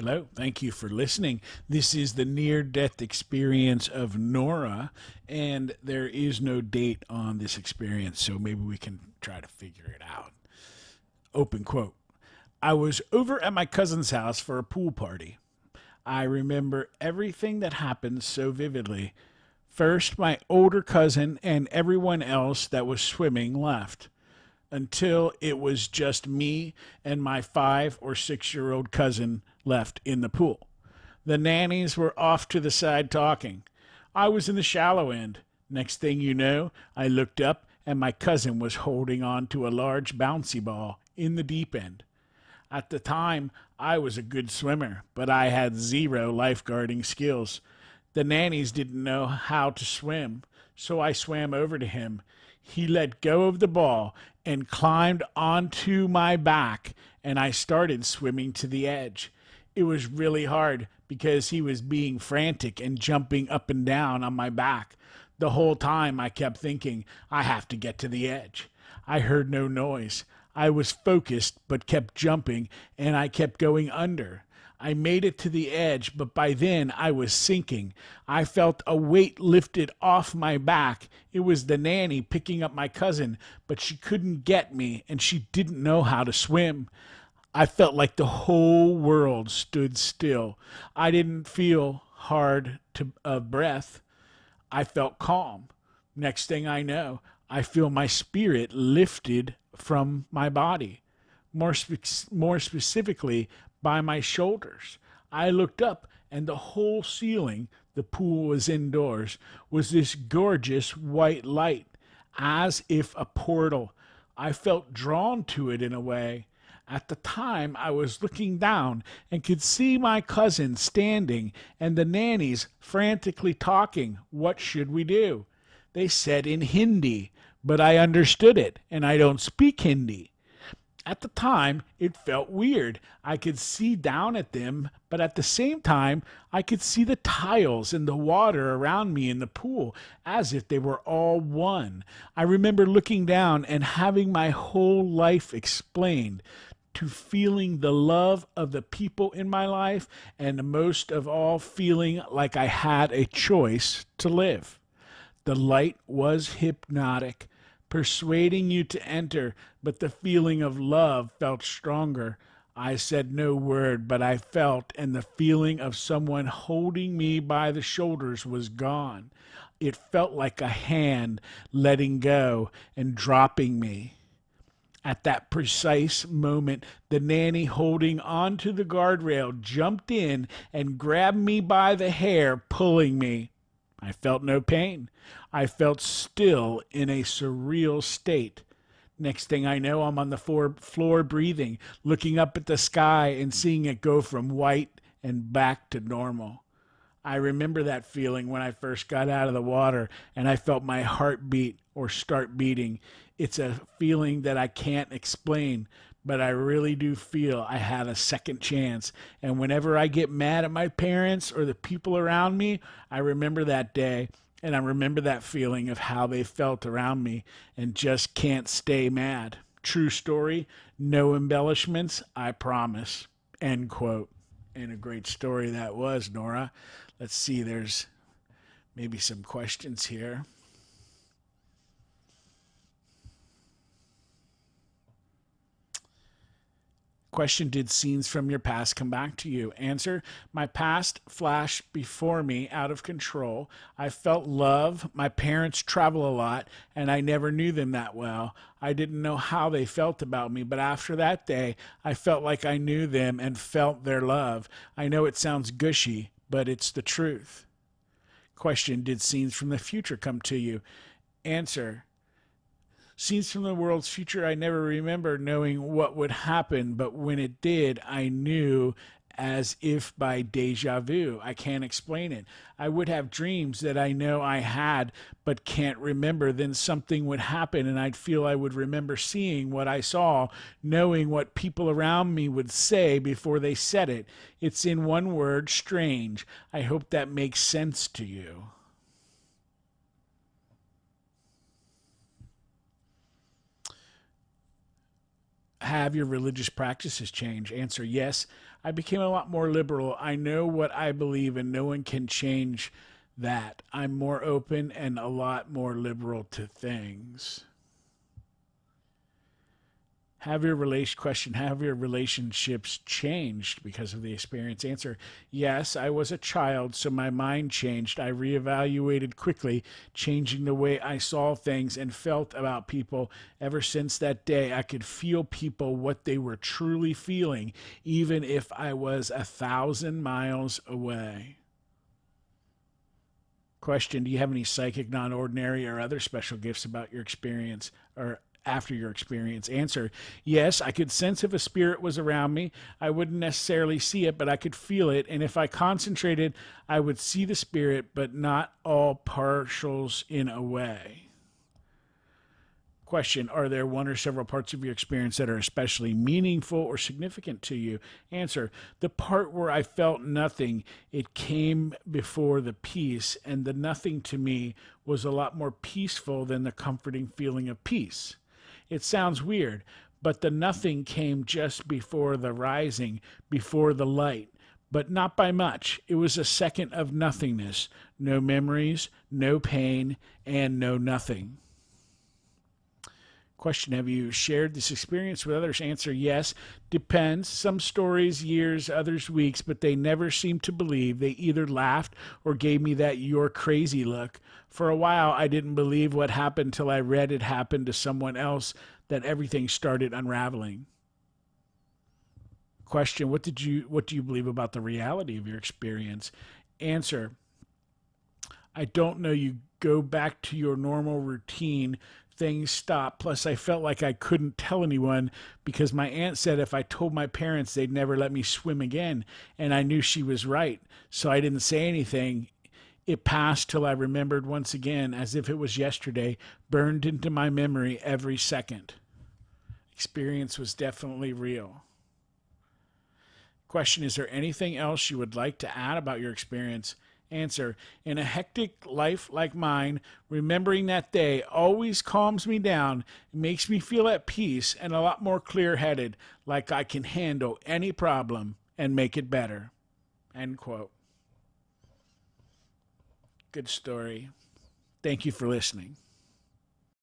Hello, thank you for listening. This is the near death experience of Nora, and there is no date on this experience, so maybe we can try to figure it out. Open quote. I was over at my cousin's house for a pool party. I remember everything that happened so vividly. First, my older cousin and everyone else that was swimming left until it was just me and my 5 or 6 year old cousin left in the pool. The nannies were off to the side talking. I was in the shallow end. Next thing you know, I looked up and my cousin was holding on to a large bouncy ball in the deep end. At the time, I was a good swimmer, but I had zero lifeguarding skills. The nannies didn't know how to swim, so I swam over to him. He let go of the ball and climbed onto my back, and I started swimming to the edge. It was really hard because he was being frantic and jumping up and down on my back. The whole time I kept thinking, I have to get to the edge. I heard no noise. I was focused but kept jumping, and I kept going under. I made it to the edge, but by then I was sinking. I felt a weight lifted off my back. It was the nanny picking up my cousin, but she couldn't get me, and she didn't know how to swim. I felt like the whole world stood still. I didn't feel hard of breath. I felt calm. Next thing I know, I feel my spirit lifted from my body. More specifically, by my shoulders. I looked up, and the whole ceiling, the pool was indoors, was this gorgeous white light, as if a portal. I felt drawn to it in a way. At the time, I was looking down and could see my cousin standing and the nannies frantically talking. What should we do? They said in Hindi, but I understood it, and I don't speak Hindi. At the time, it felt weird. I could see down at them, but at the same time, I could see the tiles and the water around me in the pool as if they were all one. I remember looking down and having my whole life explained, to feeling the love of the people in my life, and most of all, feeling like I had a choice to live. The light was hypnotic, persuading you to enter, but the feeling of love felt stronger. I said no word, but I felt, and the feeling of someone holding me by the shoulders was gone. It felt like a hand letting go and dropping me. At that precise moment, the nanny holding on to the guardrail jumped in and grabbed me by the hair, pulling me. I felt no pain. I felt still in a surreal state. Next thing I know, I'm on the floor breathing, looking up at the sky and seeing it go from white and back to normal. I remember that feeling when I first got out of the water and I felt my heart beat or start beating. It's a feeling that I can't explain, but I really do feel I had a second chance. And whenever I get mad at my parents or the people around me, I remember that day and I remember that feeling of how they felt around me and just can't stay mad. True story, no embellishments, I promise. End quote. And a great story that was, Nora. Let's see, there's maybe some questions here. Question, did scenes from your past come back to you? Answer, my past flashed before me out of control. I felt love. My parents travel a lot, and I never knew them that well. I didn't know how they felt about me, but after that day, I felt like I knew them and felt their love. I know it sounds gushy, but it's the truth. Question, did scenes from the future come to you? Answer, scenes from the world's future, I never remember knowing what would happen, but when it did, I knew as if by deja vu. I can't explain it. I would have dreams that I know I had, but can't remember. Then something would happen, and I'd feel I would remember seeing what I saw, knowing what people around me would say before they said it. It's in one word, strange. I hope that makes sense to you. Have your religious practices changed? Answer, yes. I became a lot more liberal. I know what I believe, and no one can change that. I'm more open and a lot more liberal to things. Have your relationships changed because of the experience? Answer: yes, I was a child, so my mind changed. I reevaluated quickly, changing the way I saw things and felt about people. Ever since that day, I could feel people what they were truly feeling, even if I was 1,000 miles away. Question: do you have any psychic, non ordinary, or other special gifts about your experience or after your experience? Answer: yes, I could sense if a spirit was around me. I wouldn't necessarily see it, but I could feel it. And if I concentrated, I would see the spirit, but not all partials in a way. Question: are there one or several parts of your experience that are especially meaningful or significant to you? Answer: the part where I felt nothing, it came before the peace, and the nothing to me was a lot more peaceful than the comforting feeling of peace. It sounds weird, but the nothing came just before the rising, before the light, but not by much. It was a second of nothingness, no memories, no pain, and no nothing. Question: have you shared this experience with others? Answer: yes. Depends. Some stories years, others weeks, but they never seemed to believe. They either laughed or gave me that "you're crazy" look. For a while, I didn't believe what happened till I read it happened to someone else, that everything started unraveling. Question: what do you believe about the reality of your experience? Answer: I don't know. You go back to your normal routine, things stop. Plus, I felt like I couldn't tell anyone because my aunt said if I told my parents, they'd never let me swim again. And I knew she was right. So I didn't say anything. It passed till I remembered once again, as if it was yesterday, burned into my memory every second. Experience was definitely real. Question: is there anything else you would like to add about your experience? Answer: in a hectic life like mine, remembering that day always calms me down, makes me feel at peace and a lot more clear headed, like I can handle any problem and make it better. End quote. Good story. Thank you for listening.